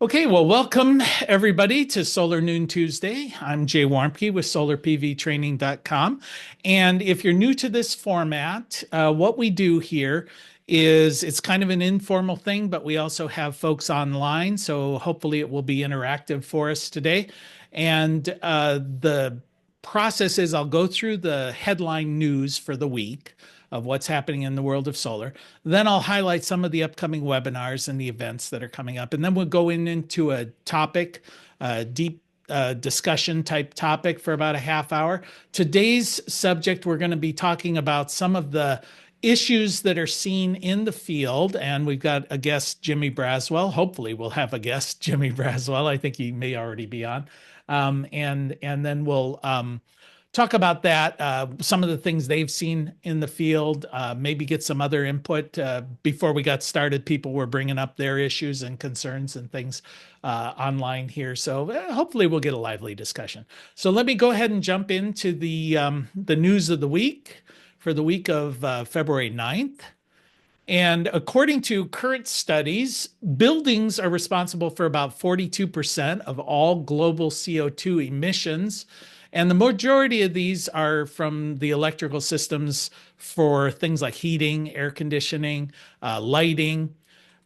Okay, well, welcome everybody to Solar Noon Tuesday. I'm Jay Warmke with solarpvtraining.com. And if you're new to this format, what we do here is it's kind of an informal thing, but we also have folks online. So hopefully it will be interactive for us today. And the process is I'll go through the headline news for the week of what's happening in the world of solar. Then I'll highlight some of the upcoming webinars and the events that are coming up. And then we'll go into a topic, deep discussion type topic for about a half hour. Today's subject, we're going to be talking about some of the issues that are seen in the field. And we've got a guest, Jimi Braswell. Hopefully we'll have a guest, Jimi Braswell. I think he may already be on. And then we'll talk about that, some of the things they've seen in the field, maybe get some other input. Before we got started, people were bringing up their issues and concerns and things online here. So hopefully we'll get a lively discussion. So let me go ahead and jump into the news of the week for the week of February 9th. And according to current studies, buildings are responsible for about 42% of all global CO2 emissions. And the majority of these are from the electrical systems for things like heating, air conditioning, lighting.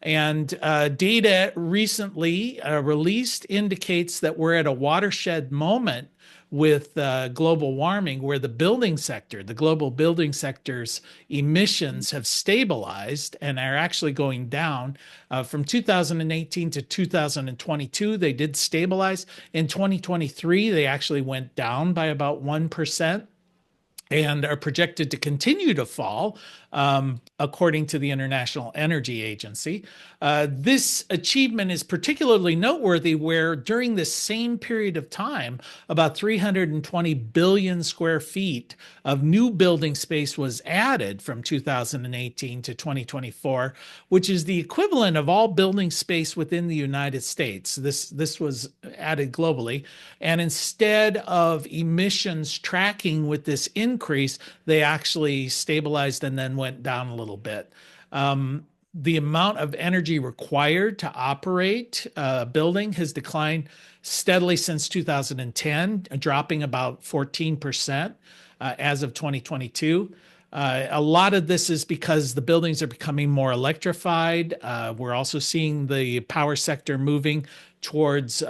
And data recently released indicates that we're at a watershed moment with global warming, where the global building sector's emissions have stabilized and are actually going down. From 2018 to 2022, they did stabilize. In 2023, they actually went down by about 1%. And are projected to continue to fall, according to the International Energy Agency. This achievement is particularly noteworthy where during this same period of time, about 320 billion square feet of new building space was added from 2018 to 2024, which is the equivalent of all building space within the United States. This was added globally. And instead of emissions tracking with this increase, they actually stabilized and then went down a little bit. The amount of energy required to operate a building has declined steadily since 2010, dropping about 14% as of 2022. A lot of this is because the buildings are becoming more electrified. We're also seeing the power sector moving towards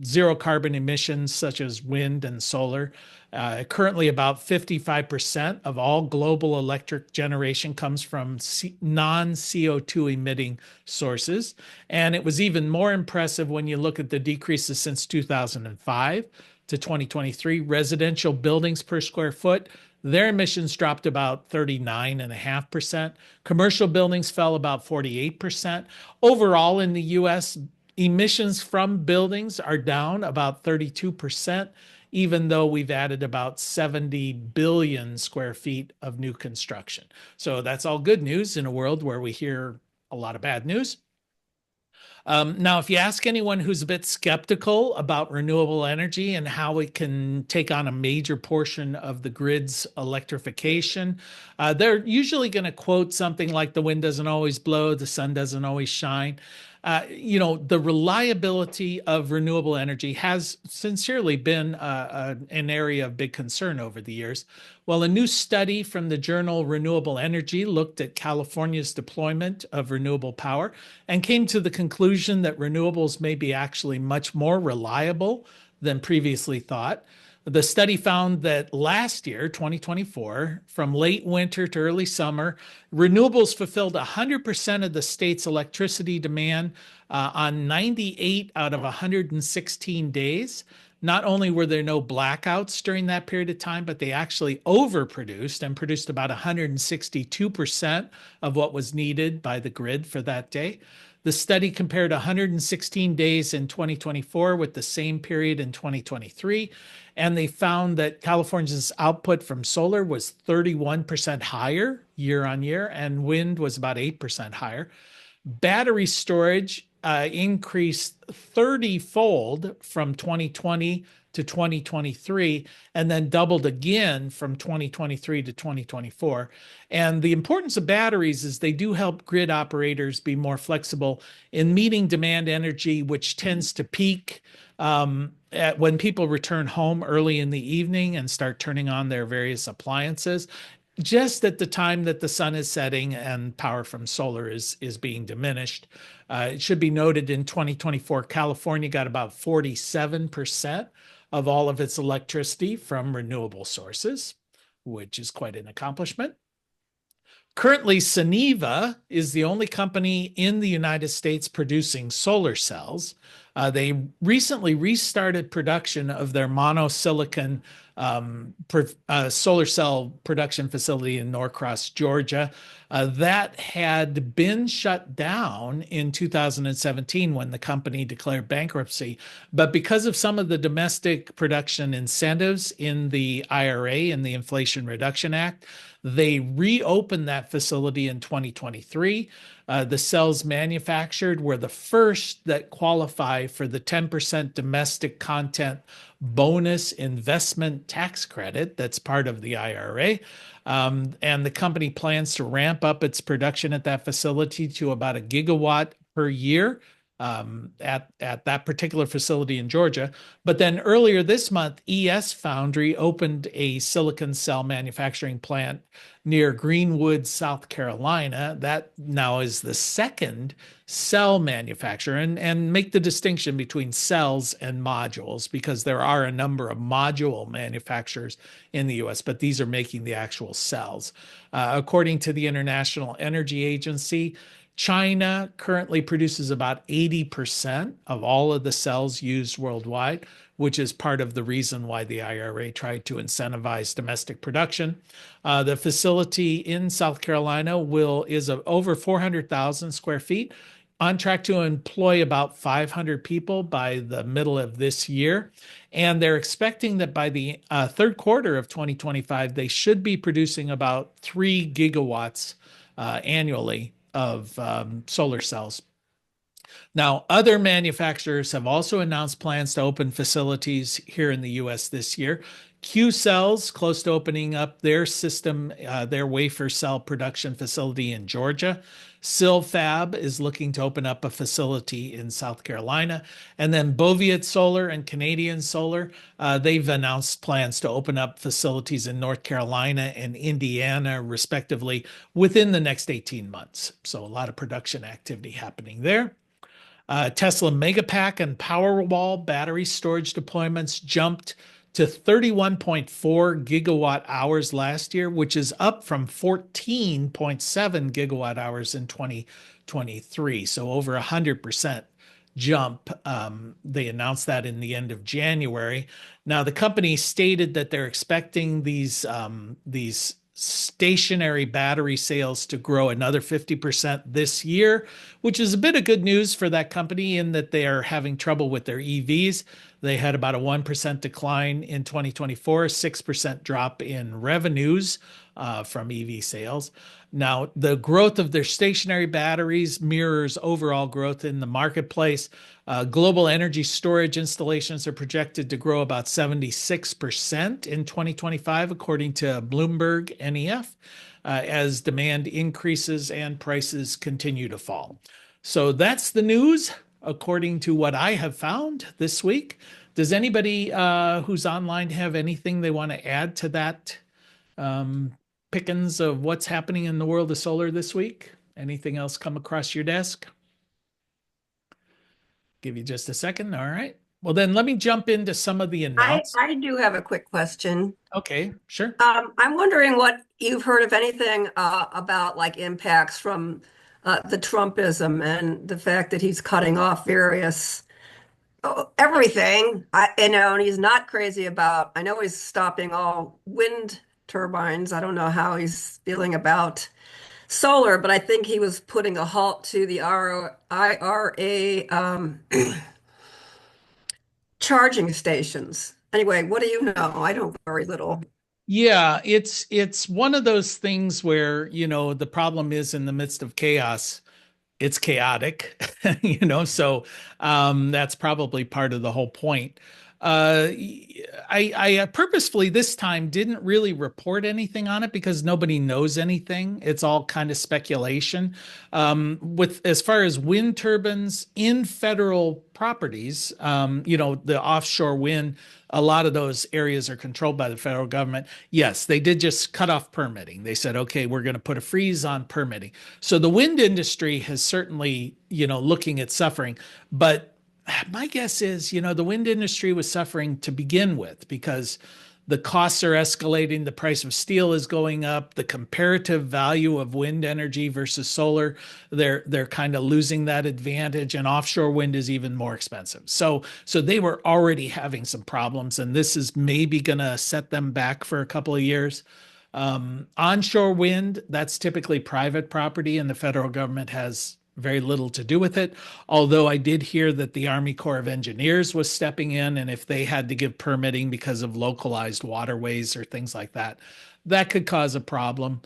zero carbon emissions, such as wind and solar. Currently, about 55% of all global electric generation comes from non-CO2 emitting sources. And it was even more impressive when you look at the decreases since 2005 to 2023. Residential buildings per square foot, their emissions dropped about 39.5%. Commercial buildings fell about 48%. Overall in the US, emissions from buildings are down about 32%, even though we've added about 70 billion square feet of new construction. So that's all good news in a world where we hear a lot of bad news. Now, if you ask anyone who's a bit skeptical about renewable energy and how it can take on a major portion of the grid's electrification, they're usually going to quote something like the wind doesn't always blow, the sun doesn't always shine. The reliability of renewable energy has sincerely been an area of big concern over the years. Well, a new study from the journal Renewable Energy looked at California's deployment of renewable power and came to the conclusion that renewables may be actually much more reliable than previously thought. The study found that last year, 2024, from late winter to early summer, renewables fulfilled 100% of the state's electricity demand on 98 out of 116 days. Not only were there no blackouts during that period of time, but they actually overproduced and produced about 162% of what was needed by the grid for that day. The study compared 116 days in 2024 with the same period in 2023, and they found that California's output from solar was 31% higher year on year, and wind was about 8% higher. Battery storage increased 30-fold from 2020 to 2023, and then doubled again from 2023 to 2024. And the importance of batteries is they do help grid operators be more flexible in meeting demand energy, which tends to peak when people return home early in the evening and start turning on their various appliances, just at the time that the sun is setting and power from solar is being diminished. It should be noted in 2024, California got about 47% of all of its electricity from renewable sources, which is quite an accomplishment. Currently, Suniva is the only company in the United States producing solar cells. They recently restarted production of their monosilicon solar cell production facility in Norcross, Georgia. That had been shut down in 2017 when the company declared bankruptcy. But because of some of the domestic production incentives in the IRA and the Inflation Reduction Act, they reopened that facility in 2023. The cells manufactured were the first that qualify for the 10% domestic content bonus investment tax credit that's part of the IRA. And the company plans to ramp up its production at that facility to about a gigawatt per year at that particular facility in Georgia. But then earlier this month, ES Foundry opened a silicon cell manufacturing plant near Greenwood, South Carolina. That now is the second cell manufacturer. And make the distinction between cells and modules, because there are a number of module manufacturers in the US, but these are making the actual cells. According to the International Energy Agency, China currently produces about 80% of all of the cells used worldwide, which is part of the reason why the IRA tried to incentivize domestic production. The facility in South Carolina is over 400,000 square feet, on track to employ about 500 people by the middle of this year. And they're expecting that by the third quarter of 2025, they should be producing about 3 gigawatts annually of solar cells. Now, other manufacturers have also announced plans to open facilities here in the US this year. Q Cells, close to opening up their system, their wafer cell production facility in Georgia. Silfab is looking to open up a facility in South Carolina. And then Boviet Solar and Canadian Solar, they've announced plans to open up facilities in North Carolina and Indiana, respectively, within the next 18 months. So a lot of production activity happening there. Tesla Megapack and Powerwall battery storage deployments jumped to 31.4 gigawatt hours last year, which is up from 14.7 gigawatt hours in 2023. So over 100% jump. They announced that in the end of January. Now, the company stated that they're expecting these stationary battery sales to grow another 50% this year, which is a bit of good news for that company in that they are having trouble with their EVs. They had about a 1% decline in 2024, a 6% drop in revenues from EV sales. Now, the growth of their stationary batteries mirrors overall growth in the marketplace. Global energy storage installations are projected to grow about 76% in 2025, according to Bloomberg NEF, as demand increases and prices continue to fall. So that's the news, according to what I have found this week. Does anybody who's online have anything they want to add to that pickings of what's happening in the world of solar this week? Anything else come across your desk? Give you just a second. All right. Well, then let me jump into some of the announcements. I do have a quick question. Okay, sure. I'm wondering what you've heard, if anything, about like impacts from the Trumpism and the fact that he's cutting off various everything. And he's not crazy about. I know he's stopping all wind turbines. I don't know how he's feeling about solar, but I think he was putting a halt to the IRA charging stations. Anyway, what do you know? I know very little. Yeah, it's one of those things where, the problem is in the midst of chaos, it's chaotic, so that's probably part of the whole point. Uh, I purposefully this time didn't really report anything on it because nobody knows anything. It's all kind of speculation. With as far as wind turbines in federal properties, the offshore wind, a lot of those areas are controlled by the federal government. Yes, they did just cut off permitting. They said, okay, we're going to put a freeze on permitting. So the wind industry has certainly, looking at suffering, but my guess is, the wind industry was suffering to begin with because the costs are escalating, the price of steel is going up, the comparative value of wind energy versus solar, they're kind of losing that advantage, and offshore wind is even more expensive. So they were already having some problems, and this is maybe going to set them back for a couple of years. Onshore wind, that's typically private property, and the federal government has very little to do with it. Although I did hear that the Army Corps of Engineers was stepping in, and if they had to give permitting because of localized waterways or things like that, that could cause a problem.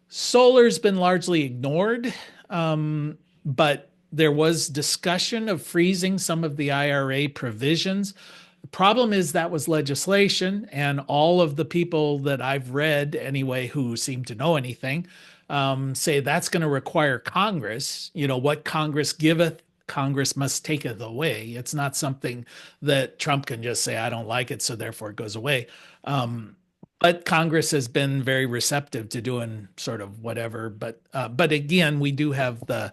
Solar's been largely ignored, but there was discussion of freezing some of the IRA provisions. The problem is that was legislation, and all of the people that I've read, anyway, who seem to know anything, say that's going to require Congress. What Congress giveth, Congress must taketh away. It's not something that Trump can just say, I don't like it, so therefore it goes away. But Congress has been very receptive to doing sort of whatever. But again, we do have the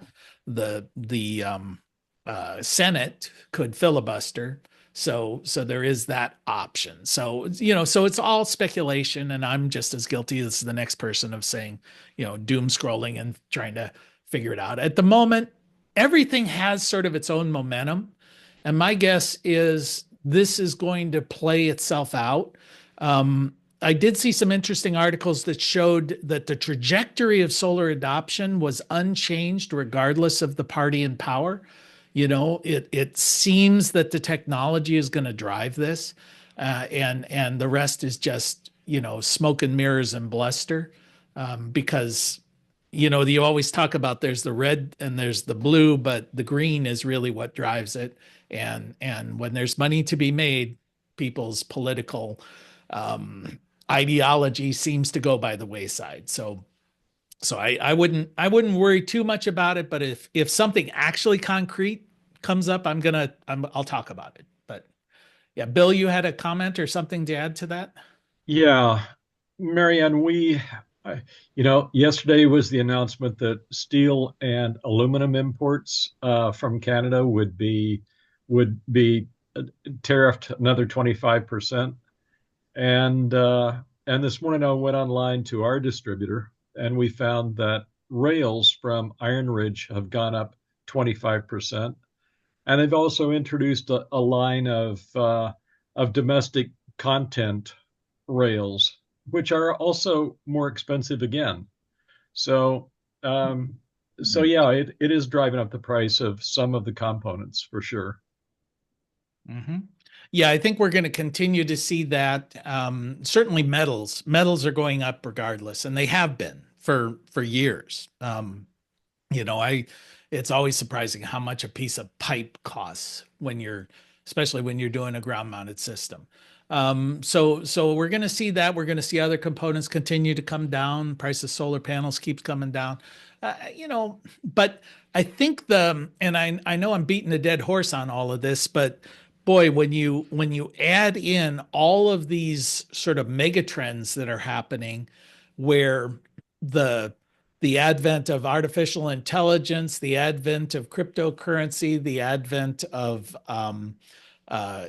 Senate could filibuster. So there is that option. So it's all speculation, and I'm just as guilty as the next person of saying, doom scrolling and trying to figure it out. At the moment, everything has sort of its own momentum, and my guess is this is going to play itself out. I did see some interesting articles that showed that the trajectory of solar adoption was unchanged regardless of the party in power. It seems that the technology is going to drive this, and the rest is just smoke and mirrors and bluster, because you always talk about there's the red and there's the blue, but the green is really what drives it. And when there's money to be made, people's political ideology seems to go by the wayside. So I wouldn't worry too much about it, but if something actually concrete comes up, I'll talk about it. But yeah, Bill, you had a comment or something to add to that? Yeah, Marianne, yesterday was the announcement that steel and aluminum imports from Canada would be tariffed another 25%. And this morning I went online to our distributor, and we found that rails from Iron Ridge have gone up 25%. And they've also introduced a line of domestic content rails, which are also more expensive again. So so yeah, it is driving up the price of some of the components for sure. Mm-hmm. Yeah, I think we're going to continue to see that. Certainly, metals are going up regardless, and they have been for years. I it's always surprising how much a piece of pipe costs especially when you're doing a ground mounted system. So we're going to see that. We're going to see other components continue to come down. Price of solar panels keeps coming down. But I think and I know I'm beating a dead horse on all of this, but boy, when you add in all of these sort of mega trends that are happening, where the the advent of artificial intelligence, the advent of cryptocurrency, the advent of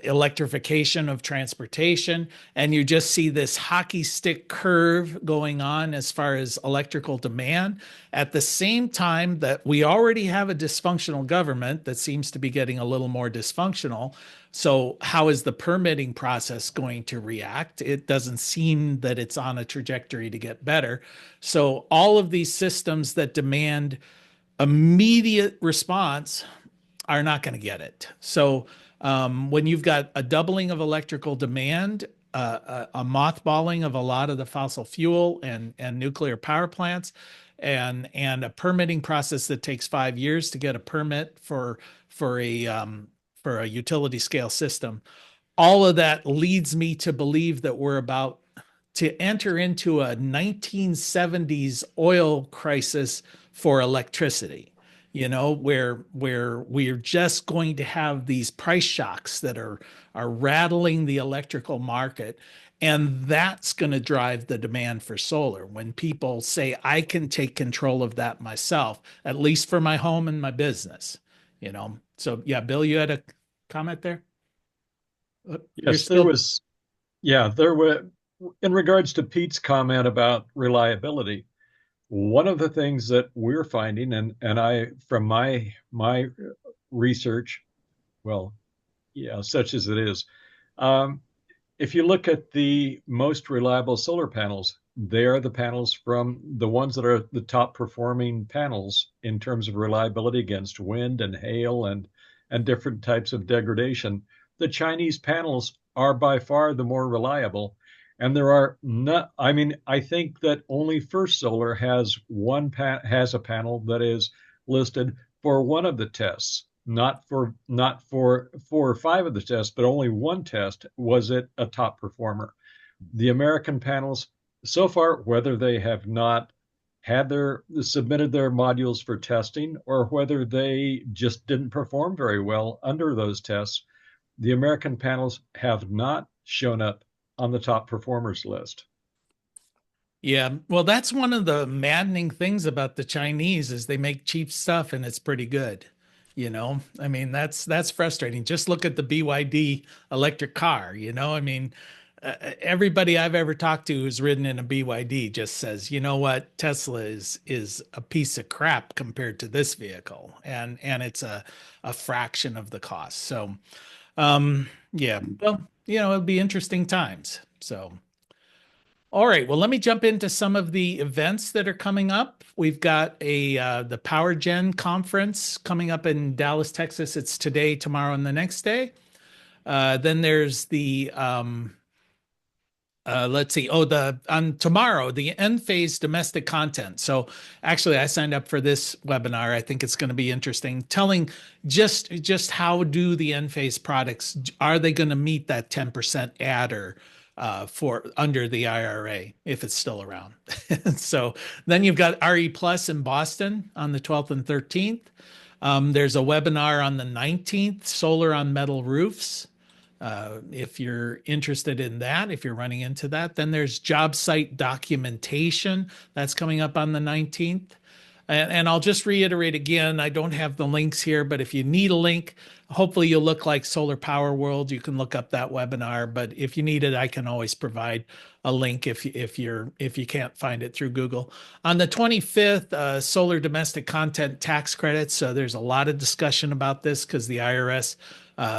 electrification of transportation, and you just see this hockey stick curve going on as far as electrical demand. At the same time that we already have a dysfunctional government that seems to be getting a little more dysfunctional. So how is the permitting process going to react? It doesn't seem that it's on a trajectory to get better. So all of these systems that demand immediate response are not going to get it. So when you've got a doubling of electrical demand, a mothballing of a lot of the fossil fuel and nuclear power plants, and a permitting process that takes 5 years to get a permit for a utility scale system, all of that leads me to believe that we're about to enter into a 1970s oil crisis for electricity, where we're just going to have these price shocks that are rattling the electrical market. And that's going to drive the demand for solar when people say, I can take control of that myself, at least for my home and my business. So yeah, Bill, you had a comment there? You're Yes, there still. was, yeah, there were, in regards to Pete's comment about reliability, one of the things that we're finding, and I, from my research, well, yeah, such as it is, um, if you look at the most reliable solar panels, they are the panels from the ones that are the top performing panels in terms of reliability against wind and hail and different types of degradation. The Chinese panels are by far the more reliable. And there are not, I mean, I think that only First Solar has a panel that is listed for one of the tests, not for 4 or 5 of the tests, but only one test was it a top performer. The American panels so far, whether they have not submitted their modules for testing or whether they just didn't perform very well under those tests, the American panels have not shown up on the top performers list. Yeah, well, that's one of the maddening things about the Chinese is they make cheap stuff and it's pretty good. I mean, that's frustrating. Just look at the BYD electric car. I mean, everybody I've ever talked to who's ridden in a BYD just says, you know what, Tesla is a piece of crap compared to this vehicle, and it's a fraction of the cost. So, yeah, well, it'll be interesting times. So. All right, well, let me jump into some of the events that are coming up. We've got the Power Gen conference coming up in Dallas, Texas. It's today, tomorrow, and the next day. Then there's the let's see. Oh, on tomorrow, the Enphase domestic content. So actually, I signed up for this webinar. I think it's going to be interesting. Telling just how do the Enphase products, are they going to meet that 10% adder for under the IRA if it's still around? So then you've got RE Plus in Boston on the 12th and 13th. There's a webinar on the 19th, solar on metal roofs. If you're interested in that, if you're running into that, then there's job site documentation that's coming up on the 19th. And I'll just reiterate again, I don't have the links here, but if you need a link, hopefully you'll look like Solar Power World. You can look up that webinar, but if you need it, I can always provide a link if you can't find it through Google. On the 25th, solar domestic content tax credits. So there's a lot of discussion about this because the IRS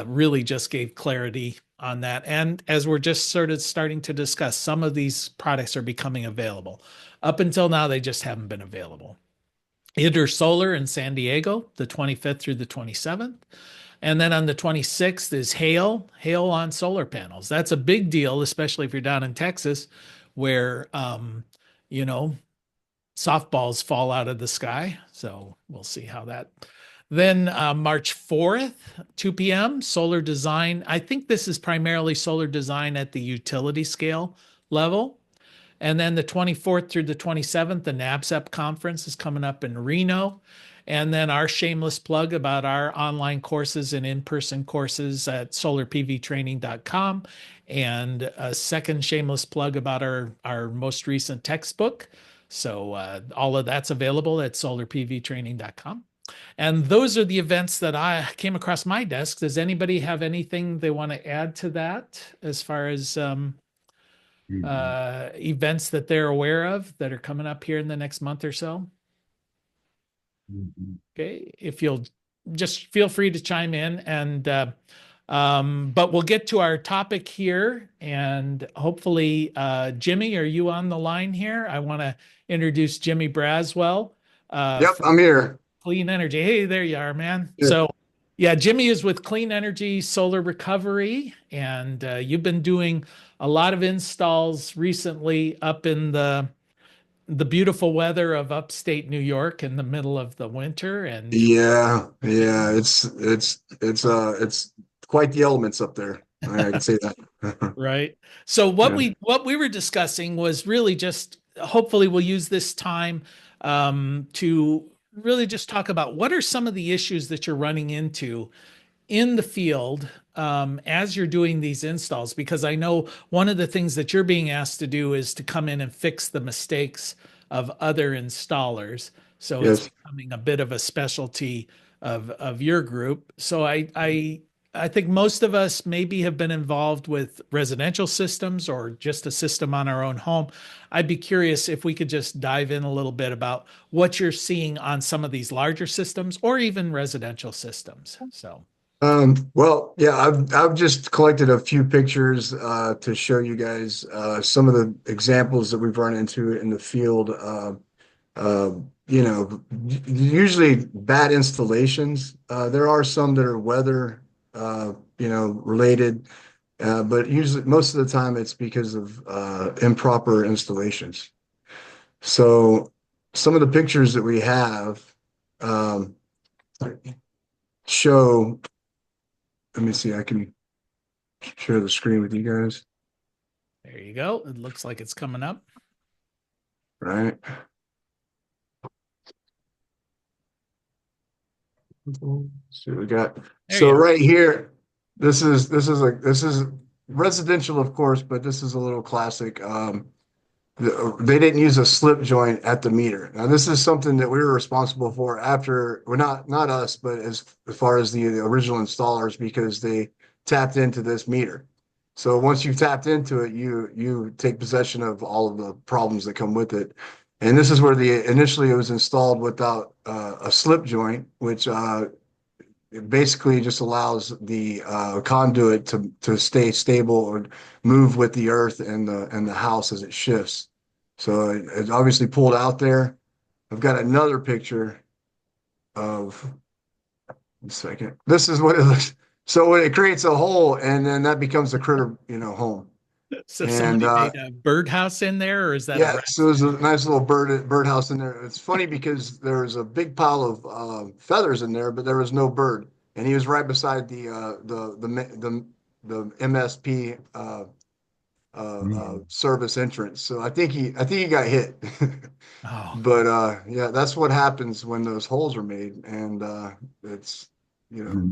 really just gave clarity on that. And as we're just sort of starting to discuss, some of these products are becoming available. Up until now, they just haven't been available. Solar in San Diego, the 25th through the 27th. And then on the 26th is hail on solar panels. That's a big deal, especially if you're down in Texas where, softballs fall out of the sky. So we'll see how that. Then March 4th, 2 p.m., solar design. I think this is primarily solar design at the utility scale level. And then the 24th through the 27th, the NABCEP conference is coming up in Reno. And then our shameless plug about our online courses and in-person courses at solarpvtraining.com. And a second shameless plug about our most recent textbook. So all of that's available at solarpvtraining.com. And those are the events that I came across my desk. Does anybody have anything they want to add to that as far as events that they're aware of that are coming up here in the next month or so? Okay, if you'll just feel free to chime in, and but we'll get to our topic here, and hopefully Jimmy, are you on the line here? I want to introduce Jimi Braswell. Yep, I'm here. Clean Energy. Hey, there you are, man. Yeah. So yeah, Jimmy is with Clean NRG Solar Recovery, and you've been doing a lot of installs recently up in the beautiful weather of upstate New York in the middle of the winter. And Yeah, it's quite the elements up there. I can say that. Right. So Yeah. what we were discussing was really just hopefully we'll use this time to really just talk about what are some of the issues that you're running into in the field as you're doing these installs, because I know one of the things that you're being asked to do is to come in and fix the mistakes of other installers. So it's Yes. becoming a bit of a specialty of your group. So I think most of us maybe have been involved with residential systems or just a system on our own home. I'd be curious if we could just dive in a little bit about what you're seeing on some of these larger systems or even residential systems. So. Well, yeah, I've just collected a few pictures to show you guys some of the examples that we've run into in the field. Uh, Usually bad installations. There are some that are weather, related, but usually most of the time it's because of improper installations. So some of the pictures that we have um, show. Let me see. I can share the screen with you guys, There you go. It looks like it's coming up. right? Let's see what we got. There So you go. right here, this is residential, of course, but this is a little classic. They didn't use a slip joint at the meter. Now, this is something that we were responsible for after, well, not us, but as far as the original installers, because they tapped into this meter. So once you've tapped into it, you take possession of all of the problems that come with it. And this is where initially it was installed without a slip joint, which it basically just allows the conduit to stay stable or move with the earth and the house as it shifts. So it obviously pulled out there. I've got another picture of a second. This is what it looks. So when it creates a hole, and then that becomes a critter, home. So And somebody made a birdhouse in there, or is that a yeah, rat? so there's a nice little birdhouse in there. It's funny because there was a big pile of feathers in there, but there was no bird, and he was right beside the MSP service entrance. So I think he got hit. Oh, But yeah, that's what happens when those holes are made, and it's you know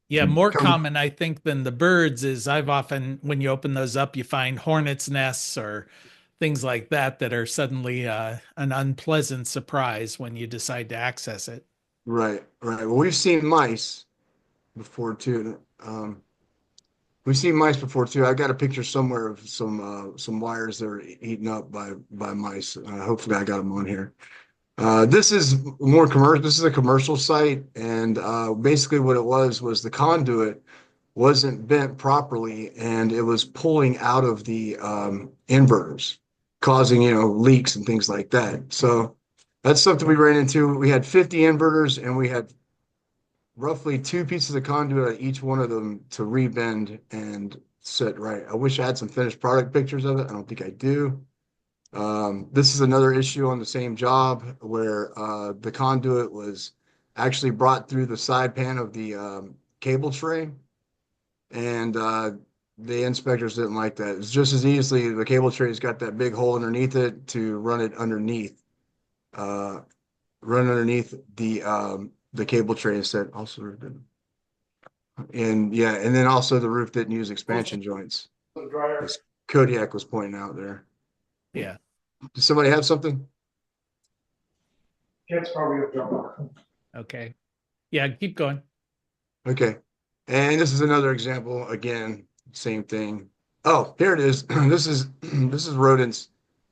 yeah, more comes common, I think, than the birds is I've often, when you open those up, you find hornets' nests or things like that that are suddenly an unpleasant surprise when you decide to access it. right, right. Well, we've seen mice before too. We've seen mice before too. I got a picture somewhere of some wires that are eaten up by mice. Hopefully, I got them on here. This is more commercial. This is a commercial site, and basically what it was the conduit wasn't bent properly, and it was pulling out of the inverters, causing leaks and things like that. So that's something we ran into. We had 50 inverters, and we had roughly two pieces of conduit at each one of them to rebend and set right. I wish I had some finished product pictures of it. I don't think I do. This is another issue on the same job where the conduit was actually brought through the side pan of the cable tray, and the inspectors didn't like that. It's just as easily the cable tray's got that big hole underneath it to run it underneath, uh, run underneath the cable tray instead. Also, and yeah, and then also the roof didn't use expansion joints. As Kodiak was pointing out there. Yeah. Does somebody have something? Kids probably a drummer. Okay. Yeah, keep going. Okay. And this is another example. Again, same thing. Oh, here it is. This is rodents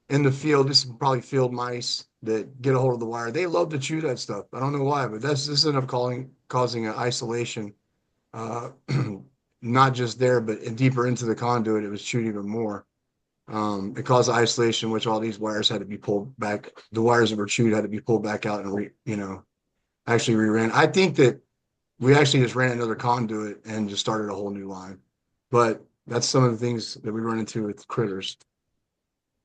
in the field. This is probably field mice that get a hold of the wire. They love to chew that stuff. I don't know why, but this ended up causing an isolation. Uh, Not just there, but deeper into the conduit, it was chewed even more. It caused isolation, which all these wires had to be pulled back. The wires that were chewed had to be pulled back out and actually reran. I think that we actually just ran another conduit and just started a whole new line. But that's some of the things that we run into with critters.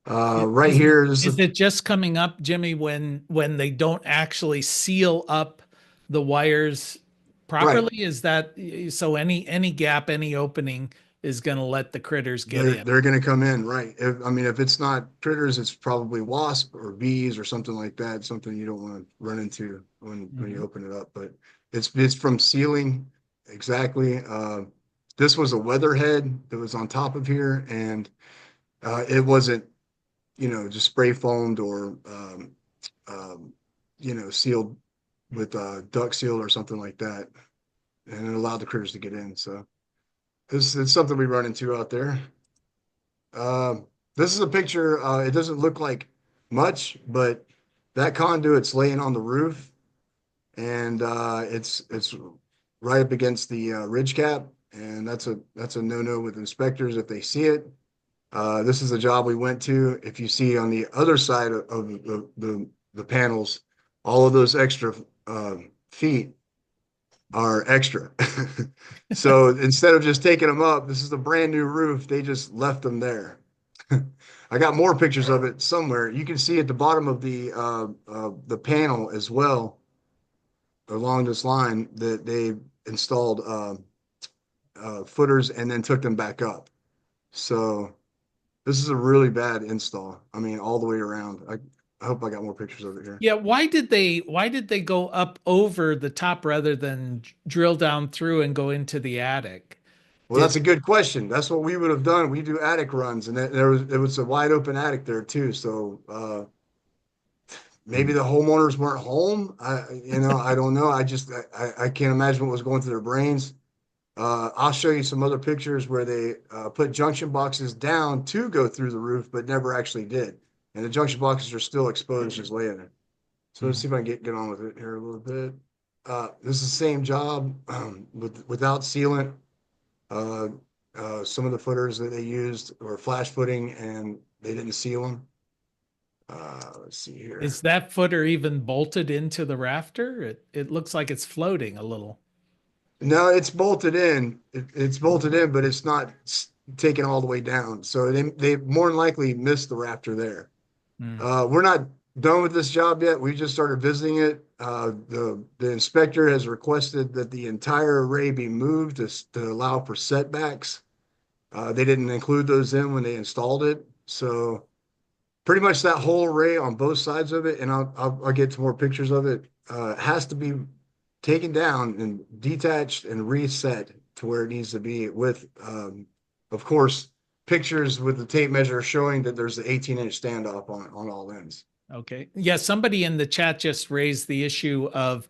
Right here, Is it just coming up, Jimmy, when they don't actually seal up the wires right. properly? Is that so any gap, any opening is going to let the critters get They're in. they're going to come in, right? If it's not critters, it's probably wasp or bees or something like that. Something you don't want to run into when you open it up. But it's from sealing exactly. This was a weatherhead that was on top of here, and it wasn't, just spray foamed or sealed with duct seal or something like that, and it allowed the critters to get in. So it's something we run into out there. This is a picture. It doesn't look like much, but that conduit's laying on the roof, and it's right up against the ridge cap, and that's a no-no with inspectors if they see it. This is a job we went to. If you see on the other side of the panels, all of those extra feet are extra. So instead of just taking them up, this is a brand new roof. They just left them there. I got more pictures of it somewhere. You can see at the bottom of the panel as well, along this line, that they installed footers and then took them back up. So this is a really bad install. I mean, all the way around. I hope I got more pictures of it here. Yeah, why did they go up over the top rather than drill down through and go into the attic? Well, that's a good question. That's what we would have done. We do attic runs, and it was a wide open attic there too. So maybe the homeowners weren't home. I don't know. I can't imagine what was going through their brains. I'll show you some other pictures where they put junction boxes down to go through the roof, but never actually did. And the junction boxes are still exposed, just laying there. So let's see if I can get on with it here a little bit. This is the same job without sealant. Some of the footers that they used were flash footing, and they didn't seal them. Let's see here. Is that footer even bolted into the rafter? It looks like it's floating a little. No, it's bolted in. It's bolted in, but it's not taken all the way down. So they more than likely missed the rafter there. We're not done with this job yet. We just started visiting it. The inspector has requested that the entire array be moved to allow for setbacks. They didn't include those in when they installed it. So pretty much that whole array on both sides of it, and I'll get to more pictures of it, has to be taken down and detached and reset to where it needs to be with, of course, pictures with the tape measure showing that there's an 18-inch standoff on all ends. Okay. Yeah, somebody in the chat just raised the issue of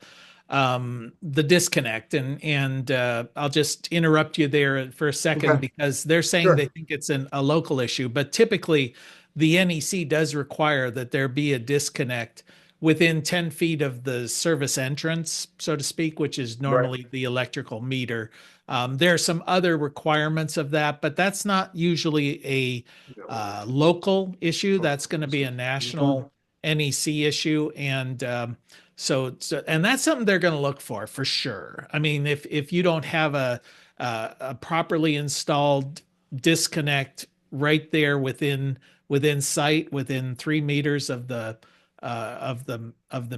the disconnect, and I'll just interrupt you there for a second, Okay. because they're saying Sure. they think it's a local issue, but typically the NEC does require that there be a disconnect within 10 feet of the service entrance, so to speak, which is normally the electrical meter. There are some other requirements of that, but that's not usually a local issue. That's going to be a national NEC issue. And and that's something they're going to look for sure. I mean, if you don't have a properly installed disconnect right there within sight, within 3 meters of the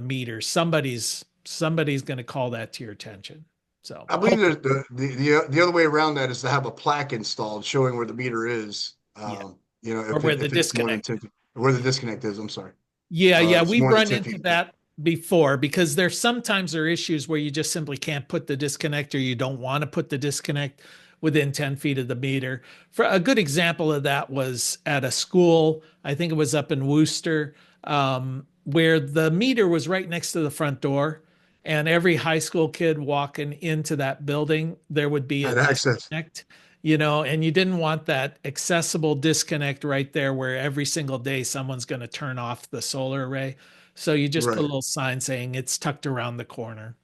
meter, somebody's going to call that to your attention. So I believe there's the other way around that is to have a plaque installed showing where the meter is. Or If where the it's more than disconnect 10 where the disconnect is. I'm sorry. Yeah, It's we've more than run 10 into feet. that before, because there sometimes are issues where you just simply can't put the disconnect, or you don't want to put the disconnect within 10 feet of the meter. For a good example of that was at a school, I think it was up in Worcester, where the meter was right next to the front door, and every high school kid walking into that building, there would be a Had access. disconnect, and you didn't want that accessible disconnect right there where every single day someone's going to turn off the solar array. So you just put a Right. little sign saying it's tucked around the corner.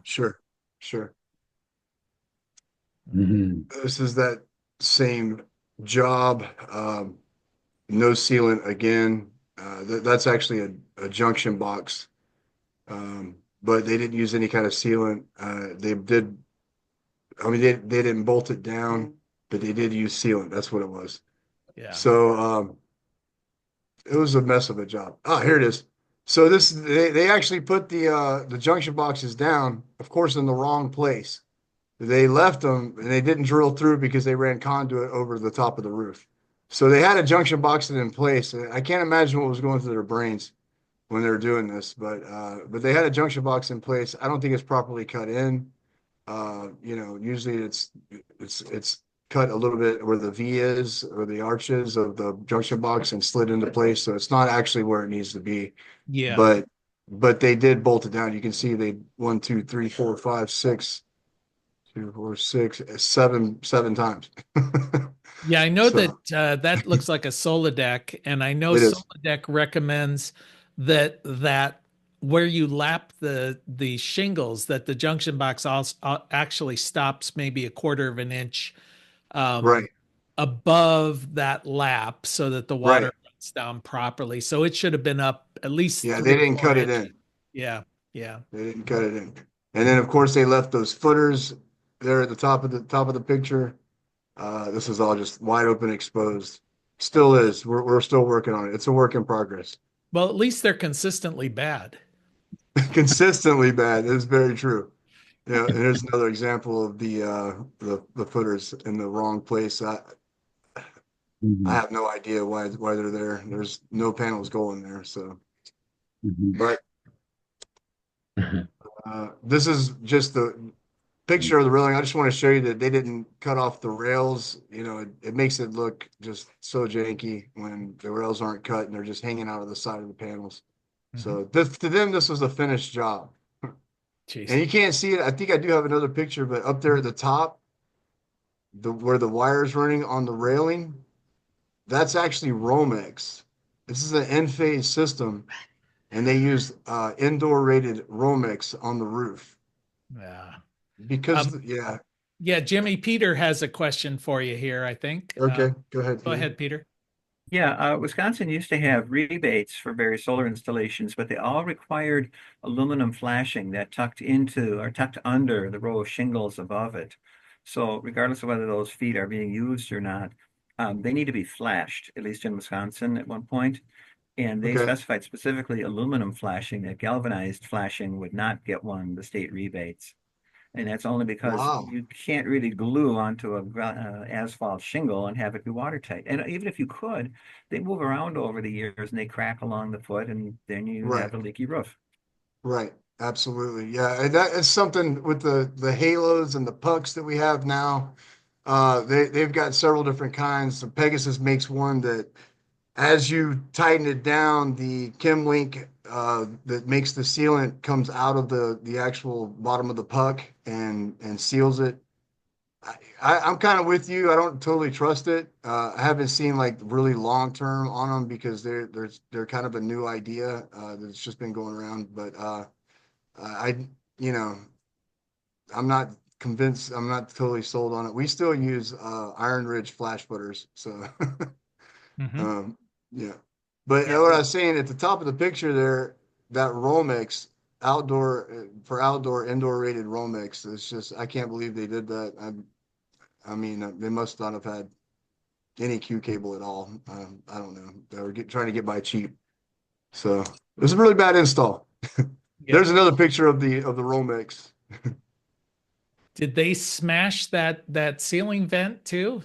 Sure. This is that same job. No sealant again. That's actually a junction box. But they didn't use any kind of sealant. They did. I mean, they didn't bolt it down, but they did use sealant. That's what it was. Yeah. So it was a mess of a job. Oh, here it is. So they actually put the junction boxes down, of course, in the wrong place. they left them and they didn't drill through because they ran conduit over the top of the roof. So they had a junction box in place. I can't imagine what was going through their brains when they were doing this, but they had a junction box in place. I don't think it's properly cut in. Usually it's cut a little bit where the V is or the arches of the junction box and slid into place. So it's not actually where it needs to be. Yeah. But they did bolt it down. You can see they 1, 2, 3, 4, 5, 6, 2, 4, 6, 7 times. Yeah, I know So that that looks like a Solidec, and I know it is. Solidec recommends that where you lap the shingles, that the junction box also actually stops maybe a quarter of an inch um, Right. above that lap, so that the water Right. runs down properly. So it should have been up at least Yeah, they three, didn't four cut it inches. in. Yeah, yeah. They didn't cut it in. And then of course they left those footers there at the top of the picture. This is all just wide open exposed. Still is. We're still working on it. It's a work in progress. Well, at least they're consistently bad. Consistently bad. It's very true. Yeah, and here's another example of the footers in the wrong place. I Mhm. have no idea why they're there. There's no panels going there. So, Mhm. but this is just the picture of the railing. I just want to show you that they didn't cut off the rails. It makes it look just so janky when the rails aren't cut and they're just hanging out of the side of the panels. Mhm. So this, to them, this was a finished job. And Jeez. you can't see it. I think I do have another picture, but up there at the top, where the wire's running on the railing, that's actually Romex. This is an Enphase system, and they use indoor rated Romex on the roof Yeah. because, yeah. Yeah, Jimmy, Peter has a question for you here, I think. Okay, go ahead, Go Peter. ahead, Peter. Yeah, Wisconsin used to have rebates for various solar installations, but they all required aluminum flashing that tucked into or tucked under the row of shingles above it. So regardless of whether those feet are being used or not, they need to be flashed, at least in Wisconsin at one point. And they Okay. specified specifically aluminum flashing, that galvanized flashing would not get one the state rebates. And that's only because Wow. you can't really glue onto a asphalt shingle and have it be watertight. And even if you could, they move around over the years and they crack along the foot, and then you Right. have a leaky roof. Right. Absolutely. Yeah. And that is something with the halos and the pucks that we have now. They've got several different kinds. So Pegasus makes one that as you tighten it down, the Chem Link that makes the sealant comes out of the actual bottom of the puck and seals it. I'm kind of with you. I don't totally trust it. I haven't seen like really long term on them because they're kind of a new idea that's just been going around. But I you know I'm not convinced. I'm not totally sold on it. We still use Iron Ridge flash butters, so Hmm. um, yeah. But Yeah, what I was saying at the top of the picture there, that Romex outdoor for outdoor indoor rated Romex. It's just I can't believe they did that. I mean, they must not have had any Q cable at all. I don't know. They were trying to get by cheap. So it was a really bad install. Yeah. There's another picture of the Romex. Did they smash that ceiling vent too?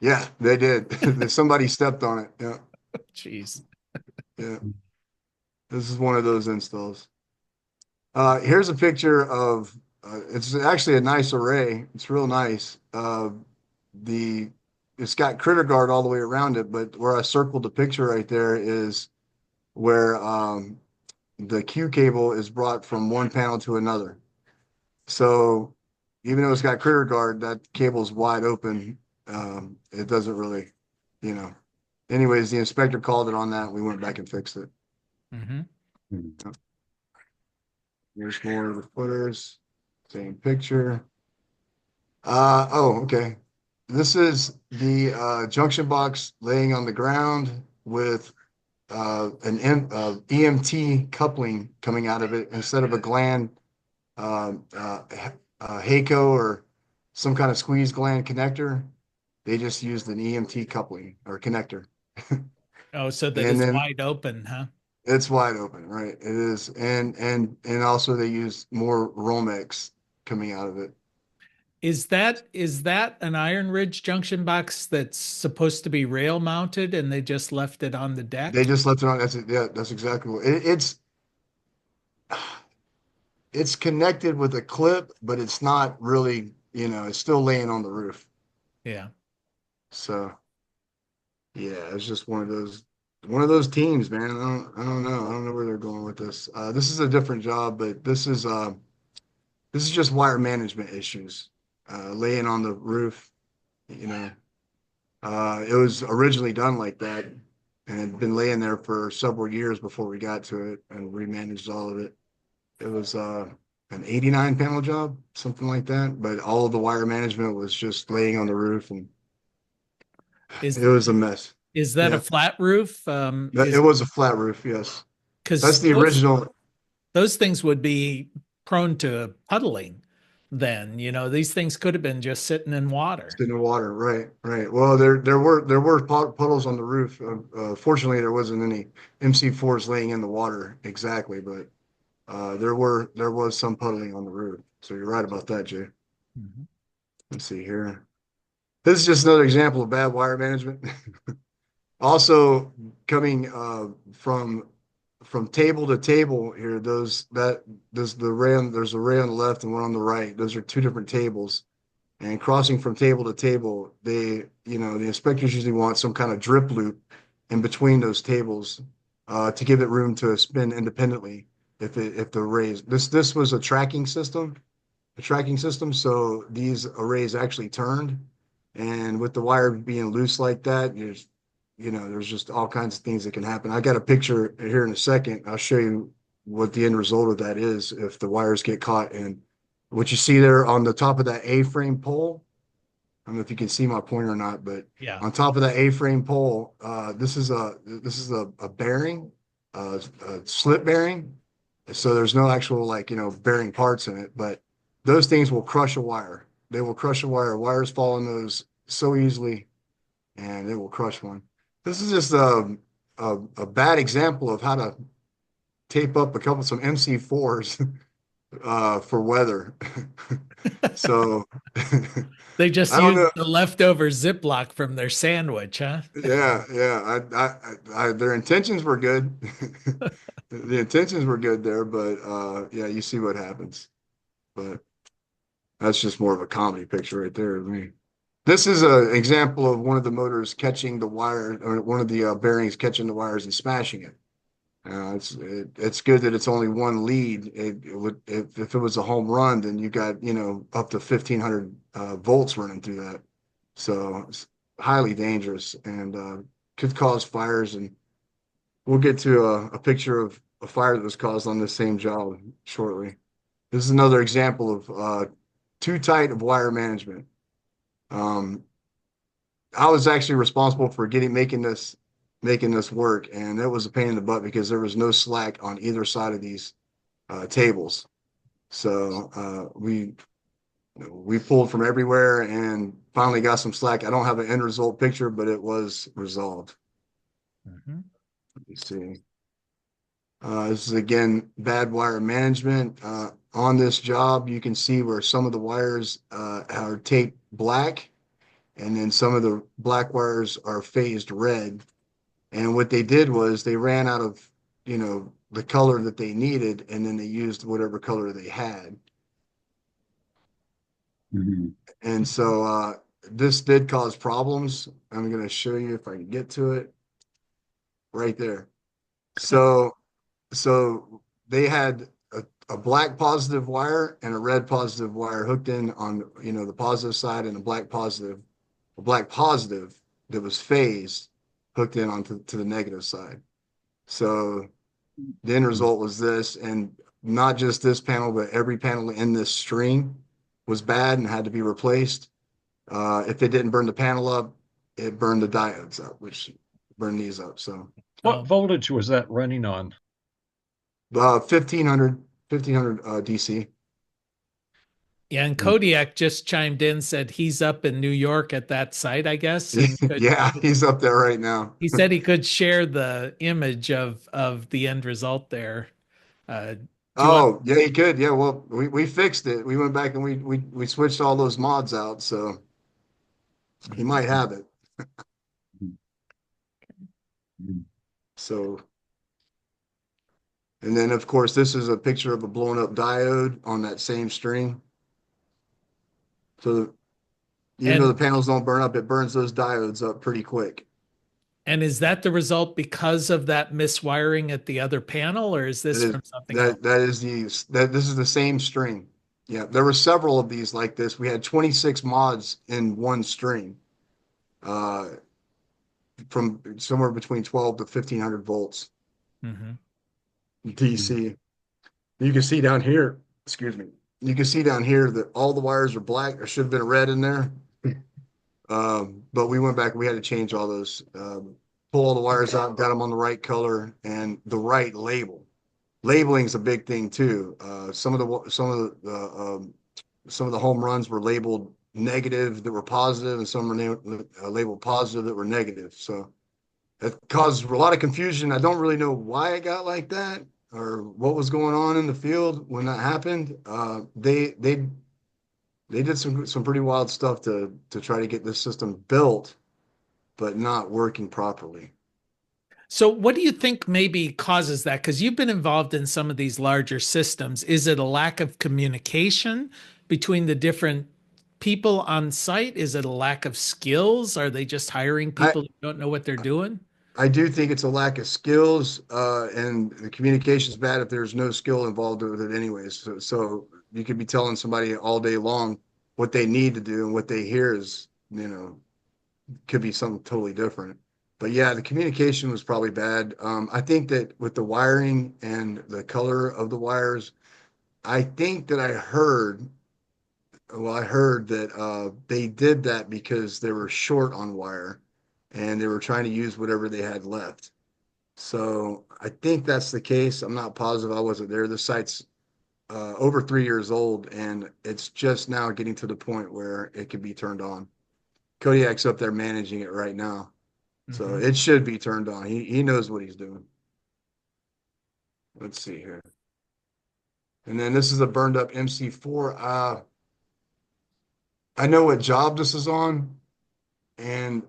Yeah, they did. Somebody stepped on it. Yeah, Jeez. yeah. This is one of those installs. Here's a picture of. It's actually a nice array. It's real nice. The it's got critter guard all the way around it, but where I circled the picture right there is where the Q cable is brought from one panel to another. So even though it's got critter guard, that cable's wide open. It doesn't really, you know. Anyways, the inspector called it on that. We went back and fixed it. Hmm. Here's more of the footers. Same picture. Okay. This is the junction box laying on the ground with EMT coupling coming out of it instead of a gland Heiko or some kind of squeeze gland connector. They just used an EMT coupling or connector. Oh, so that And it's then wide open, huh? it's wide open, right? It is. And also they use more Romex coming out of it. Is that an Iron Ridge junction box that's supposed to be rail mounted and they just left it on the They deck? just left it on. That's it. Yeah, that's exactly what it's connected with a clip, but it's not really, it's still laying on the roof. Yeah. So yeah, it's just one of those teams, man. I don't know. I don't know where they're going with this. This is a different job, but this is just wire management issues. Laying on the roof, you know. It was originally done like that and had been laying there for several years before we got to it and remanaged all of it. It was an 89 panel job, something like that. But all of the wire management was just laying on the roof, and Is it was a mess. is that a Yeah, flat roof? it Is was a flat roof. Yes, that's because the original. those things would be prone to puddling then. These things could have been just sitting in water. In the water, right, right. Well, there were puddles on the roof. Fortunately, there wasn't any MC4s laying in the water exactly, but there was some puddling on the roof. So you're right about that, Jay. Mhm. Let's see here. This is just another example of bad wire management. Also, coming from table to table here, there's a ray on the left and one on the right. Those are two different tables. And crossing from table to table, the inspectors usually want some kind of drip loop in between those tables to give it room to spin independently. If the arrays, this was a tracking system, so these arrays actually turned, and with the wire being loose like that, there's just all kinds of things that can happen. I got a picture here in a second. I'll show you what the end result of that is if the wires get caught. And what you see there on the top of that A-frame pole, I don't know if you can see my pointer or not, but Yeah. on top of that A-frame pole, this is a bearing, a slip bearing. So there's no actual bearing parts in it, but those things will crush a wire. They will crush a wire. Wires fall in those so easily, and it will crush one. This is just a bad example of how to tape up some MC4s for weather. So They just I don't used know. the leftover Ziploc from their sandwich, huh? Yeah, yeah. Their intentions were good. The intentions were good there, but yeah, you see what happens. But that's just more of a comedy picture right there. I mean, this is an example of one of the motors catching the wire, or one of the bearings catching the wires and smashing it. It's good that it's only one lead. It would if it was a home run, then you got up to 1,500 volts running through that. So it's highly dangerous and could cause fires. And we'll get to a picture of a fire that was caused on this same job shortly. This is another example of too tight of wire management. Um, I was actually responsible for making this work, and it was a pain in the butt because there was no slack on either side of these tables. So we pulled from everywhere and finally got some slack. I don't have an end result picture, but it was resolved. Mhm. Let me see. This is again bad wire management. On this job, you can see where some of the wires are taped black, and then some of the black wires are phased red. And what they did was they ran out of, the color that they needed, and then they used whatever color they had. Mhm. And so this did cause problems. I'm going to show you if I can get to it right there. So so they had a black positive wire and a red positive wire hooked in on the positive side, and a black positive that was phased hooked in onto the negative side. So the end result was this, and not just this panel, but every panel in this string was bad and had to be replaced. If it didn't burn the panel up, it burned the diodes up, which burned these up. So What voltage was that running on? 1500 DC. Yeah, and Kodiak just chimed in, said he's up in New York at that site, I guess, and Yeah, he's up there right now. he said he could share the image of the end result there. Do you want? Oh, yeah, he could. Yeah, well, we fixed it. We went back and we switched all those mods out, so he might have it. So, and then of course, this is a picture of a blown up diode on that same string. So even though the And panels don't burn up, it burns those diodes up pretty quick. and is that the result because of that miswiring at the other panel, or is That this is from something else? this is the same string. Yeah, there were several of these like this. We had 26 mods in one string, uh, from somewhere between 12 to 1500 volts Hmm. DC. You can see down here, excuse me. You can see down here that all the wires are black. There should have been red in there. But we went back, we had to change all those, pull all the wires out, got them on the right color and the right label. Labeling is a big thing too. Some of the home runs were labeled negative that were positive, and some were labeled positive that were negative. So it caused a lot of confusion. I don't really know why it got like that or what was going on in the field when that happened. They did some pretty wild stuff to try to get this system built, but not working properly. So, what do you think maybe causes that? Because you've been involved in some of these larger systems. Is it a lack of communication between the different people on site? Is it a lack of skills? Are they just hiring I people who don't know what they're doing? I do think it's a lack of skills, and the communication's bad if there's no skill involved with it anyways. So you could be telling somebody all day long what they need to do, and what they hear is, could be something totally different. But yeah, the communication was probably bad. I think that with the wiring and the color of the wires, I think that I heard that they did that because they were short on wire and they were trying to use whatever they had left. So I think that's the case. I'm not positive. I wasn't there. The site's over 3 years old, and it's just now getting to the point where it can be turned on. Kodiak's up there managing it right now. So Mhm. it should be turned on. He knows what he's doing. Let's see here. And then this is a burned up MC4. I know what job this is on and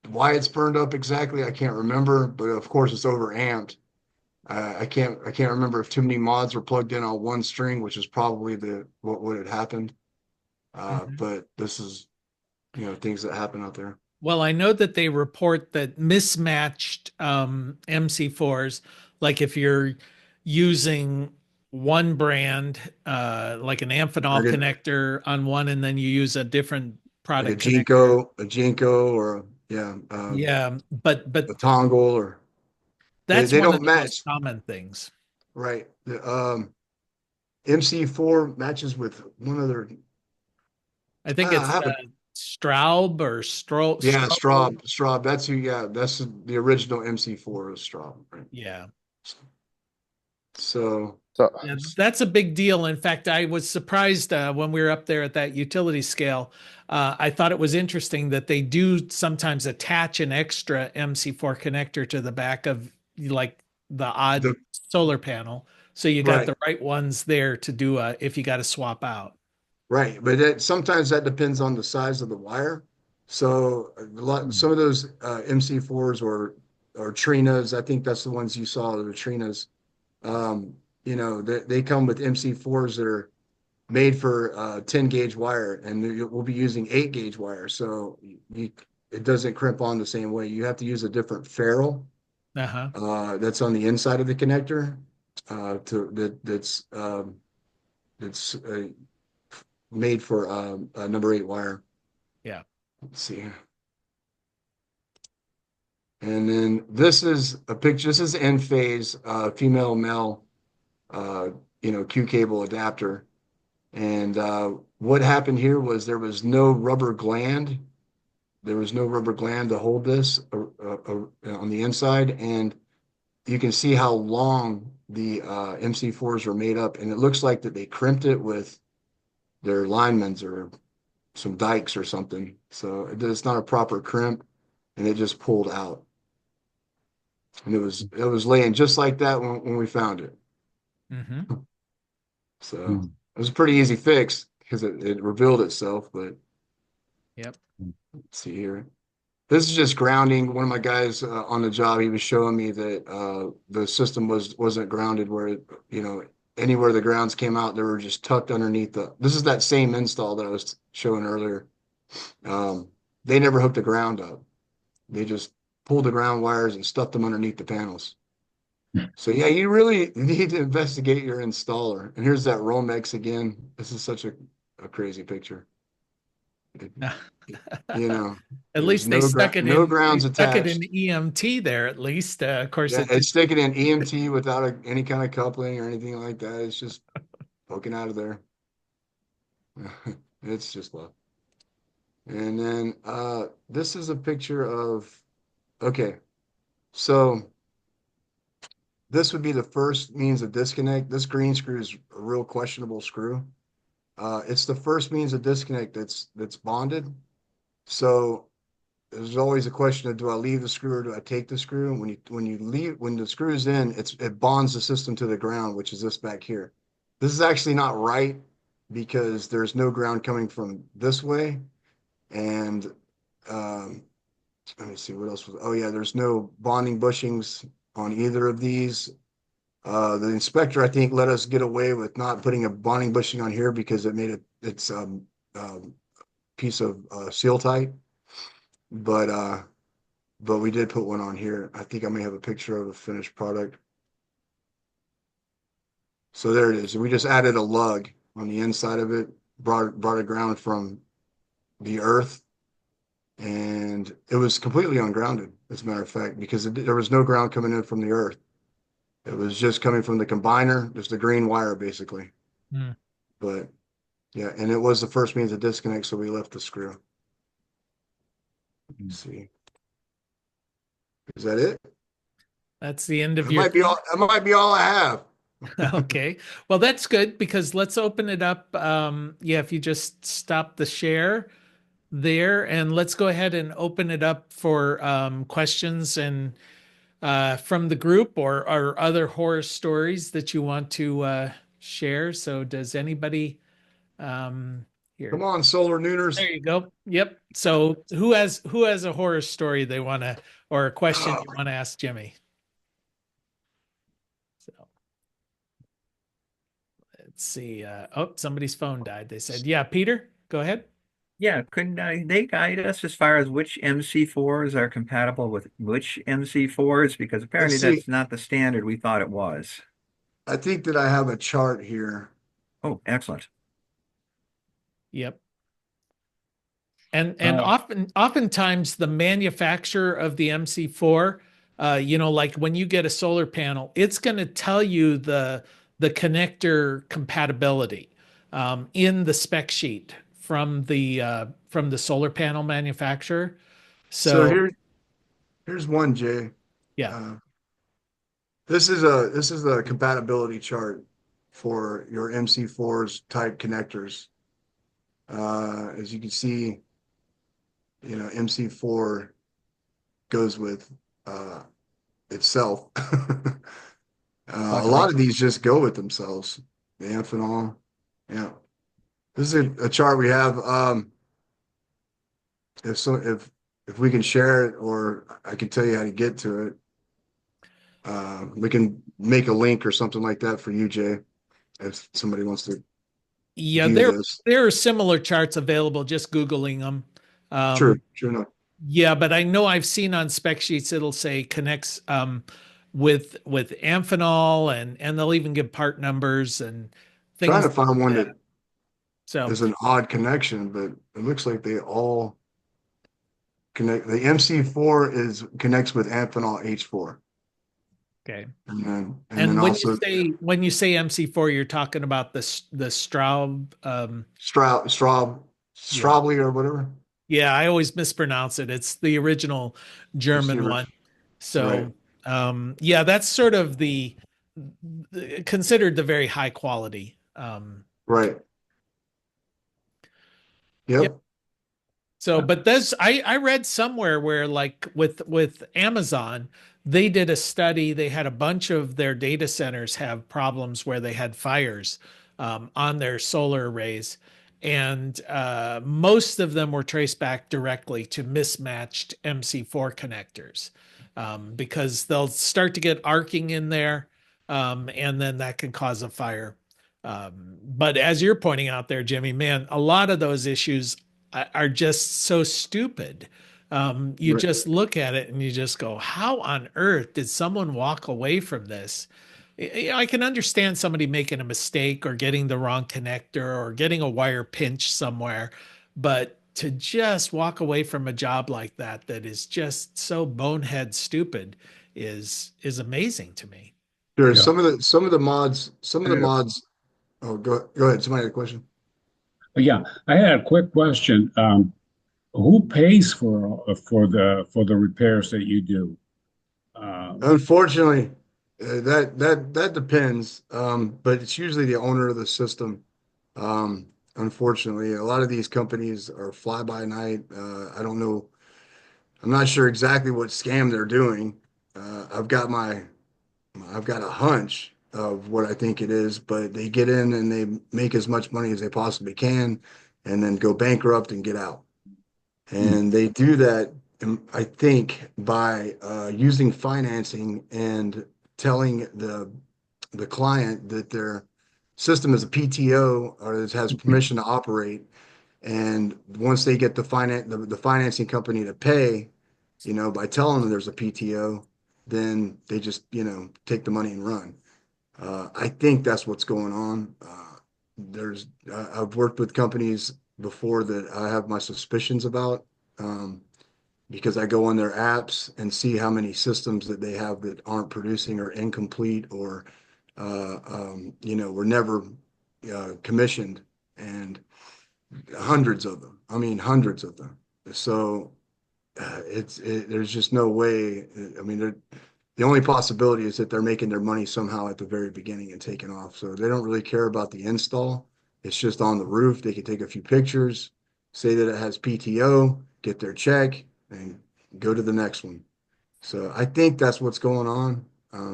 why it's burned up exactly. I can't remember, but of course it's overamped. I can't remember if too many mods were plugged in on one string, which is probably the what would have happened. Mhm. But this is, things that happen out there. Well, I know that they report that mismatched MC4s, like if you're using one brand, like an Or Amphenol get connector on one, and then you use a different like product connector. A Jinko, or yeah, Yeah, but a Toggle, or that's they one of don't the most match, common things. right? The MC4 matches with one other. I think I it's have a Straub or Yeah, Strobel. Straub. That's who. Yeah, that's the original MC4 is Straub, right? Yeah. So So, Yeah, that's a big deal. In fact, I was surprised when we were up there at that utility scale. I thought it was interesting that they do sometimes attach an extra MC4 connector to the back of like the the odd solar panel. So you got right, the right ones there to do if you got to swap out. right, but sometimes that depends on the size of the wire. So some of those MC4s or Trinas, I think that's the ones you saw, the Trinas. They come with MC4s that are made for 10 gauge wire, and we'll be using 8 gauge wire. So it doesn't crimp on the same way. You have to use a different ferrule Uh-huh. that's on the inside of the connector, that's made for a number 8 wire. Yeah. Let's see. And then this is a picture. This is end phase female male uh, Q cable adapter. And what happened here was there was no rubber gland. There was no rubber gland to hold this on the inside, and you can see how long the MC4s are made up, and it looks like that they crimped it with their linemen's or some dikes or something. So it's not a proper crimp, and it just pulled out, and it was laying just like that when we found it. Hmm. So it was a pretty easy fix because it revealed itself. But Yep. let's see here. This is just grounding. One of my guys on the job, he was showing me that the system wasn't grounded where anywhere the grounds came out, they were just tucked underneath the. This is that same install that I was showing earlier. They never hooked the ground up. They just pulled the ground wires and stuffed them underneath the panels. So yeah, you really need to investigate your installer. And here's that Romex again. This is such a crazy picture. You know, At there's least they stuck it no in. They grounds stuck it in attached. EMT there. At least, of course, Yeah, it it's sticking in EMT without any kind of coupling or anything like that. It's just poking out of there. It's just love. And then this is a picture of, okay, so this would be the first means of disconnect. This green screw is a real questionable screw. It's the first means of disconnect that's bonded. So there's always a question of, do I leave the screw or do I take the screw? And when the screw is in, it bonds the system to the ground, which is this back here. This is actually not right because there's no ground coming from this way. And let me see what else was. Oh yeah, there's no bonding bushings on either of these. The inspector, I think, let us get away with not putting a bonding bushing on here because it made its piece of seal tight. But we did put one on here. I think I may have a picture of a finished product. So there it is. We just added a lug on the inside of it, brought it ground from the earth, and it was completely ungrounded, as a matter of fact, because there was no ground coming in from the earth. It was just coming from the combiner, just a green wire, basically. Mm. But yeah, and it was the first means of disconnect, so we left the screw. Let's see. Is that it? That's the end of That your. might be all. That might be all I have. Okay. Well, that's good because let's open it up. Yeah, if you just stop the share there and let's go ahead and open it up for questions and from the group or other horror stories that you want to share. So does anybody here? Come on, solar nooners. There you go. Yep. So who has a horror story they want to or a question you want to ask Jimmy? So let's see. Oh, somebody's phone died. They said, "Yeah, Peter, go ahead." Yeah, couldn't they guide us as far as which MC4s are compatible with which MC4s? Because Let's apparently see. that's not the standard we thought it was. I think that I have a chart here. Oh, excellent. Yep. And Uh, oftentimes the manufacturer of the MC4, like when you get a solar panel, it's going to tell you the connector compatibility in the spec sheet from the solar panel manufacturer. So So here's one, Jay. yeah, Uh, this is a compatibility chart for your MC4's type connectors. As you can see, MC4 goes with itself. A lot of these just go with themselves. The Amphenol. Yeah. This is a chart we have. If we can share it or I can tell you how to get to it. We can make a link or something like that for you, Jay, if somebody wants to yeah, view this. there are similar charts available. Just Googling them. True enough. Yeah, but I know I've seen on spec sheets it'll say connects with Amphenol and they'll even give part numbers and Trying things to find one like that that. So is an odd connection, but it looks like they all connect. The MC4 connects with Amphenol H4. okay. And then And also when you say MC4, you're talking about the Straub. Yeah, Straubly or whatever. yeah. I always mispronounce it. It's the original That's the German one. original. Right. So yeah, that's sort of considered the very high quality. Right. Yep. Yep. So, but there's I read somewhere where like with Amazon, they did a study. They had a bunch of their data centers have problems where they had fires on their solar arrays. And most of them were traced back directly to mismatched MC4 connectors, because they'll start to get arcing in there, and then that can cause a fire. But as you're pointing out there, Jimmy, man, a lot of those issues are just so stupid. You Right. just look at it and you just go, how on earth did someone walk away from this? I can understand somebody making a mistake or getting the wrong connector or getting a wire pinched somewhere, but to just walk away from a job like that, that is just so bonehead stupid, is amazing to me. Sure. Yeah. Some of the mods. Oh, go ahead. Somebody had a question. Yeah, I had a quick question. Who pays for the repairs that you do? Unfortunately, that depends. But it's usually the owner of the system. Unfortunately, a lot of these companies are fly by night. I don't know. I'm not sure exactly what scam they're doing. I've got a hunch of what I think it is, but they get in and they make as much money as they possibly can, and then go bankrupt and get out. And they do that, I think, by using financing and telling the client that their system is a PTO or it has permission to operate. And once they get the financing company to pay, by telling them there's a PTO, then they just, take the money and run. I think that's what's going on. I've worked with companies before that I have my suspicions about, because I go on their apps and see how many systems that they have that aren't producing or incomplete or, were never commissioned, and hundreds of them. I mean, hundreds of them. So there's just no way. I mean, the only possibility is that they're making their money somehow at the very beginning and taking off. So they don't really care about the install. It's just on the roof. They can take a few pictures, say that it has PTO, get their check, and go to the next one. So I think that's what's going on.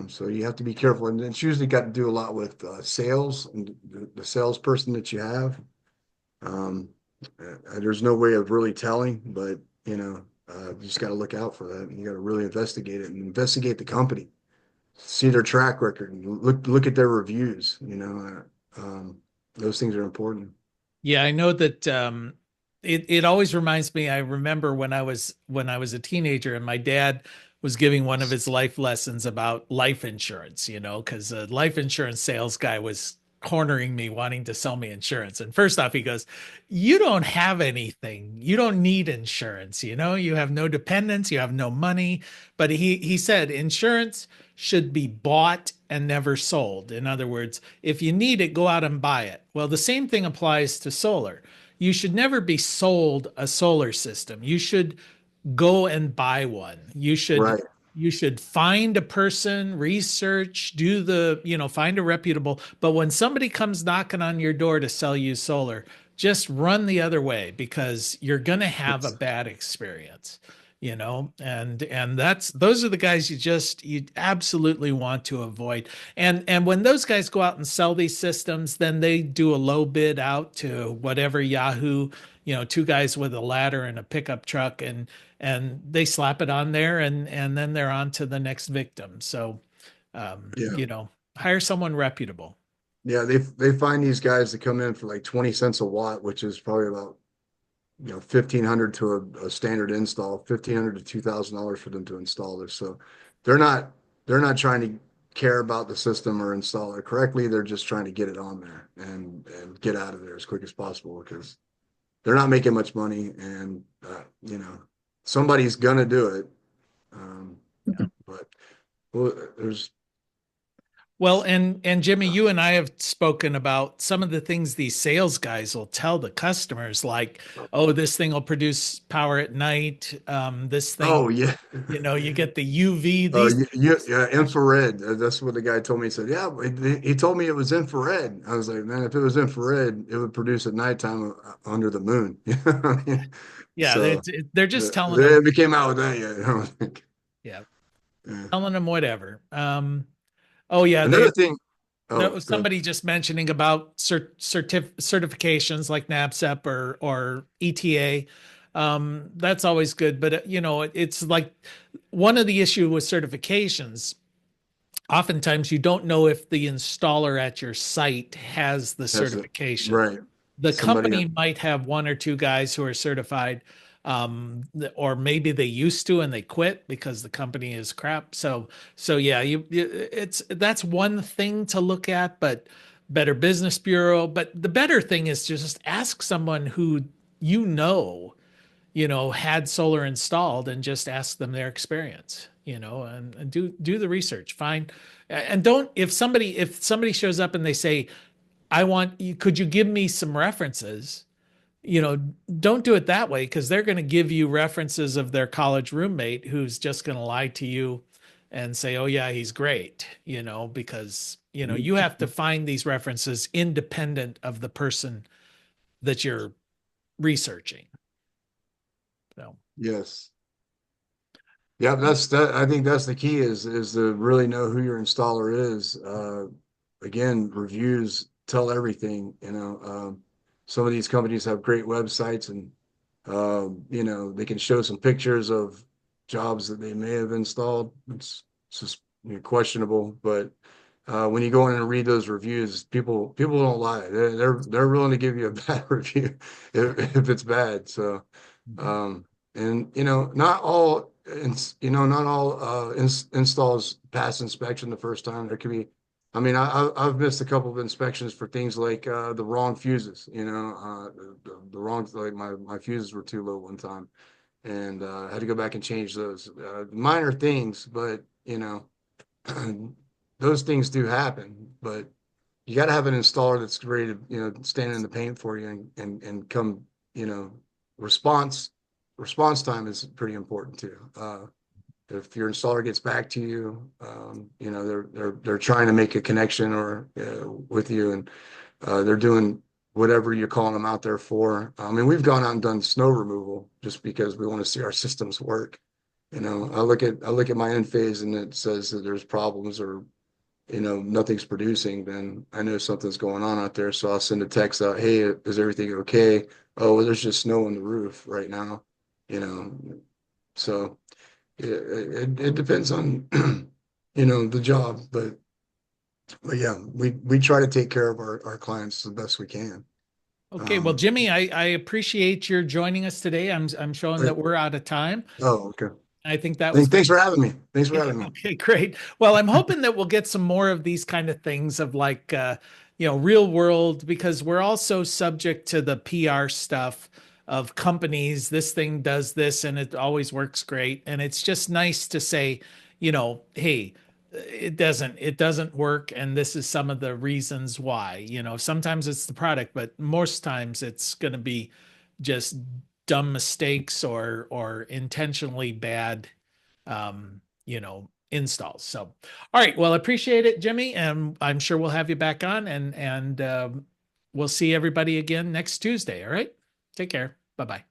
So you have to be careful. And it's usually got to do a lot with sales and the salesperson that you have. There's no way of really telling, but you just got to look out for that. And you got to really investigate it and investigate the company, see their track record, and look at their reviews. Those things are important. Yeah, I know that it always reminds me. I remember when I was a teenager and my dad was giving one of his life lessons about life insurance, because a life insurance sales guy was cornering me wanting to sell me insurance. And first off, he goes, "You don't have anything. You don't need insurance. You have no dependents, you have no money." But he said insurance should be bought and never sold. In other words, if you need it, go out and buy it. Well, the same thing applies to solar. You should never be sold a solar system. You should go and buy one. Right. You should find a person, research, find a reputable. But when somebody comes knocking on your door to sell you solar, just run the other way, because you're going to have a bad experience, and those are the guys you absolutely want to avoid. And when those guys go out and sell these systems, then they do a low bid out to whatever Yahoo, two guys with a ladder and a pickup truck, and they slap it on there, and then they're on to the next victim. So, Yeah. hire someone reputable. Yeah. They find these guys that come in for like 20 cents a watt, which is probably about, 1,500 to a standard install, 1,500 to $2,000 for them to install this. So they're not trying to care about the system or install it correctly. They're just trying to get it on there and get out of there as quick as possible, because they're not making much money, and somebody's gonna do it. But well, Well, and Jimmy, you and I have spoken about some of the things these sales guys will tell the customers, like, "Oh, this thing will produce power at night. This thing, oh yeah, you get the UV. yeah, infrared. That's what the guy told me. He said, yeah, he told me it was infrared. I was like, man, if it was infrared, it would produce at nighttime under the moon. I mean, Yeah, so they're just telling they them, came out with that yet. yeah, Yeah. telling them whatever. Oh yeah, Another thing, That Oh, was good. somebody just mentioning about certifications like NABCEP or ETA. That's always good, but it's like one of the issue with certifications. Oftentimes, you don't know if the installer at your site has the That's it. certification. Right. The Somebody, company might have one or two guys who are certified, or maybe they used to and they quit because the company is crap. So yeah, that's one thing to look at, but Better Business Bureau. But the better thing is to just ask someone who had solar installed and just ask them their experience, and do the research. Find and don't if somebody shows up and they say, I want you, could you give me some references? You know, don't do it that way because they're going to give you references of their college roommate who's just going to lie to you and say, oh, yeah, he's great, because, you have to find these references independent of the person that you're researching. So, yes. Yeah, I think that's the key is to really know who your installer is. Again, reviews tell everything, some of these companies have great websites and they can show some pictures of jobs that they may have installed. It's just questionable, but when you go in and read those reviews, people don't lie. They're willing to give you a bad review if it's bad. So and not all installs pass inspection the first time. There could be, I mean, I've missed a couple of inspections for things like the wrong fuses. The wrong, like my fuses were too low one time, and I had to go back and change those. Minor things, but those things do happen. But you got to have an installer that's ready to stand in the paint for you and come response time is pretty important too. If your installer gets back to you, they're trying to make a connection or with you, and they're doing whatever you're calling them out there for. I mean, we've gone out and done snow removal just because we want to see our systems work. I look at my end phase and it says that there's problems or nothing's producing, then I know something's going on out there. So I'll send a text out, hey, is everything okay? Oh, well, there's just snow on the roof right now, so it depends on the job, but yeah, we try to take care of our clients the best we can. okay. Well, Jimmy, I appreciate your joining us today. I'm showing that we're out of time. Oh, okay. I think that was Thanks great. for having me. Thanks for having me. Okay, great. Well, I'm hoping that we'll get some more of these kind of things of like, real world, because we're also subject to the PR stuff of companies. This thing does this and it always works great. And it's just nice to say, hey, it doesn't work. And this is some of the reasons why. Sometimes it's the product, but most times it's going to be just dumb mistakes or intentionally bad installs. So, all right. Well, appreciate it, Jimmy. And I'm sure we'll have you back on and we'll see everybody again next Tuesday. All right. Take care. Bye-bye.